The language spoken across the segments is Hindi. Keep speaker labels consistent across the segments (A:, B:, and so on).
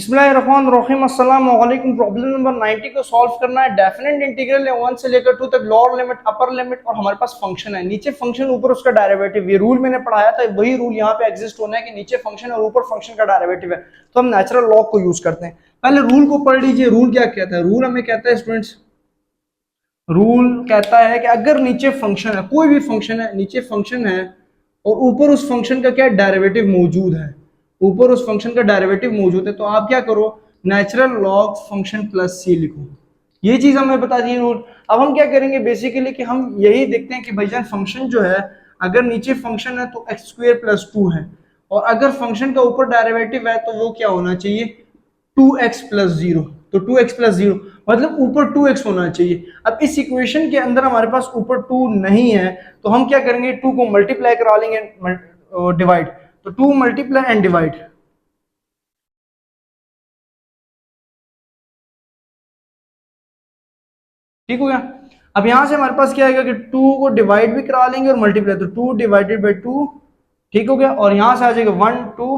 A: बिस्मिल्लाहिर्रहमानिर्रहीम अस्सलाम वालेकुम। प्रॉब्लम नंबर 90 को सॉल्व करना है। डेफिनेट इंटीग्रल है 1 से लेकर 2 तक, लोअर लिमिट, अपर लिमिट, और हमारे पास फंक्शन है, नीचे फंक्शन ऊपर उसका डेरिवेटिव। ये रूल मैंने पढ़ाया था, वही रूल यहाँ पे एग्जिस्ट होना है कि नीचे फंक्शन और ऊपर फंक्शन का डेरिवेटिव है। तो हम नेचुरल लॉग को यूज करते हैं। पहले रूल को पढ़ लीजिए। रूल क्या कहता है? रूल हमें कहता है स्टूडेंट्स, रूल कहता है कि अगर नीचे फंक्शन है, कोई भी फंक्शन है, नीचे फंक्शन है और ऊपर उस फंक्शन का क्या डेरिवेटिव मौजूद है, ऊपर उस फंक्शन का डेरिवेटिव मौजूद है, तो आप क्या करो, नेचुरल लॉग फंक्शन प्लस सी लिखो। ये चीज हमें बता दी रूल। अब हम क्या करेंगे बेसिकली कि हम यही देखते हैं कि भाईजान फंक्शन जो है, अगर नीचे फंक्शन है तो एक्स स्क्वेयर प्लस टू है, और अगर फंक्शन का ऊपर डेरिवेटिव है तो वो क्या होना चाहिए, 2x+0। तो 2x+0 मतलब ऊपर 2x होना चाहिए। अब इस इक्वेशन के अंदर हमारे पास ऊपर 2 नहीं है, तो हम क्या करेंगे, 2 को मल्टीप्लाई करा लेंगे, डिवाइड। तो 2 मल्टीप्लाई एंड डिवाइड, ठीक हो गया। अब यहां से हमारे पास क्या आएगा कि 2 को डिवाइड भी करा लेंगे और मल्टीप्लाई, तो 2 डिवाइडेड बाई 2, ठीक हो गया। और यहां से आ जाएगा 1 2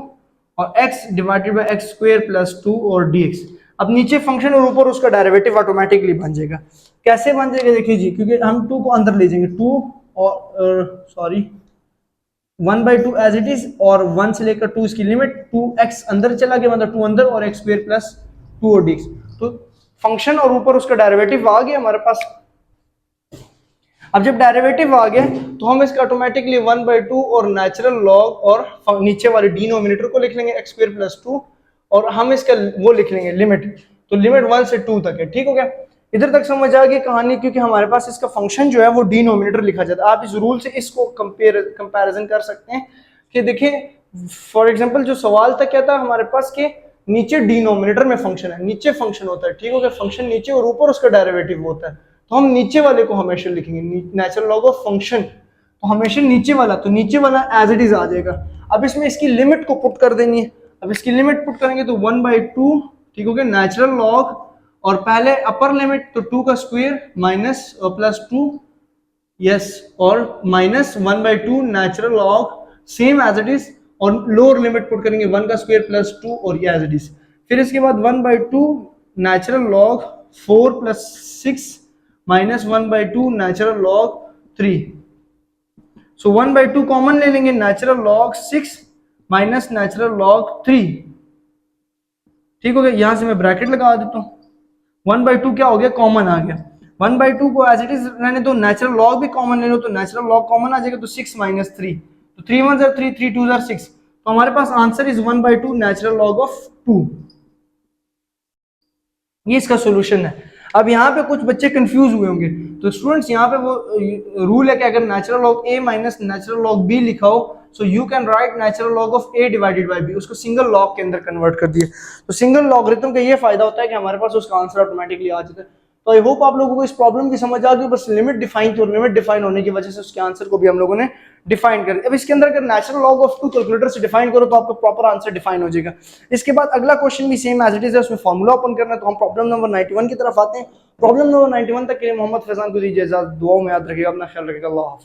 A: और x divided by x square plus 2 और dx। अब नीचे फंक्शन और ऊपर उसका डेरिवेटिव ऑटोमेटिकली बन जाएगा। कैसे बन जाएगा देखिए जी, क्योंकि हम 2 को अंदर ले जाएंगे, 2 और सॉरी 1/2 एज इट इज, और 1 से लेकर 2 इसकी लिमिट, 2x अंदर चला गया मतलब 2 अंदर, और एक्स स्क्वायर प्लस 2 और dx। तो फंक्शन और ऊपर उसका डेरिवेटिव आ गया हमारे पास। अब जब डेरिवेटिव आ गया तो हम इसका ऑटोमेटिकली 1/2 और नेचुरल लॉग और नीचे वाले डिनोमिनेटर को लिख लेंगे एक्स स्क्वायर प्लस 2, और हम इसका वो लिख लेंगे लिमिट। तो लिमिट 1 से 2 तक है, ठीक हो गया। इधर तक समझ आ गई कहानी, क्योंकि हमारे पास इसका फंक्शन जो है वो डिनोमिनेटर लिखा जाता है। आप इस रूल से इसको कंपैरिजन कर सकते हैं कि देखिए फॉर एग्जांपल जो सवाल था क्या था हमारे पास के नीचे डिनोमिनेटर में फंक्शन है, नीचे फंक्शन होता है, ठीक हो गया। फंक्शन नीचे और ऊपर उसका डेरिवेटिव होता है, तो हम नीचे वाले को हमेशा लिखेंगे, नेचुरल लॉग ऑफ फंक्शन, तो हमेशा नीचे वाला, तो नीचे वाला एज इट इज आ जाएगा। अब इसमें इसकी लिमिट को पुट कर देनी है। अब इसकी लिमिट पुट करेंगे तो 1/2, ठीक हो गया, नेचुरल लॉग, और पहले अपर लिमिट तो 2 का स्क्वायर माइनस प्लस 2, यस, और minus 1/2 natural log same as it is, और लोअर लिमिट पुट करेंगे 1 का स्क्वायर प्लस 2 और ये एज इट इज। फिर इसके बाद 1/2 natural log 4 + 6 minus 1/2 natural log 3। सो 1/2 कॉमन ले लेंगे, natural log 6 minus natural log 3, ठीक हो गया। यहां से मैं ब्रैकेट लगा देता हूं, 1/2 क्या हो गया, कॉमन आ गया। 1/2 को एज इट इज रहने दो, नेचुरल लॉग भी कॉमन ले लो, तो नेचुरल लॉग कॉमन आ जाएगा, तो 6 - 3, तो 3 1 3, 3 2 6, तो हमारे पास answer is 1/2 natural log of 2। ये इसका सोल्यूशन है। अब यहाँ पे कुछ बच्चे कंफ्यूज हुए होंगे, तो स्टूडेंट्स यहाँ पे वो रूल है कि अगर natural log a minus natural log b लिखा हो, so you can write natural log of a divided by b, उसको सिंगल लॉग के अंदर कन्वर्ट कर दिए। तो सिंगल लॉगरिथम का ये फायदा होता है कि हमारे पास उसका आंसर ऑटोमेटिकली आ जाता है। तो आई होप आप लोगों को इस प्रॉब्लम की समझ आ गई। बस लिमिट डिफाइन थी, और लिमिट डिफाइन होने की वजह से उसके आंसर को भी हम लोगों ने डिफाइन कर। अब इसके अंदर अगर नेचुरल लॉग ऑफ 2 कैलकुलेटर से डिफाइन करो तो आपका प्रॉपर आंसर डिफाइन हो जाएगा। इसके बाद अगला क्वेश्चन भी सेम एज इट इज है, उसमें फॉर्मूला ओपन करना है। तो हम प्रॉब्लम नंबर 91 की तरफ आते हैं। प्रॉब्लम नंबर 91 तक के लिए मोहम्मद फैजान को दीजिए इजाजत। दुआओं में याद रखिएगा, अपना ख्याल रखिएगा। अल्लाह हाफ़िज़।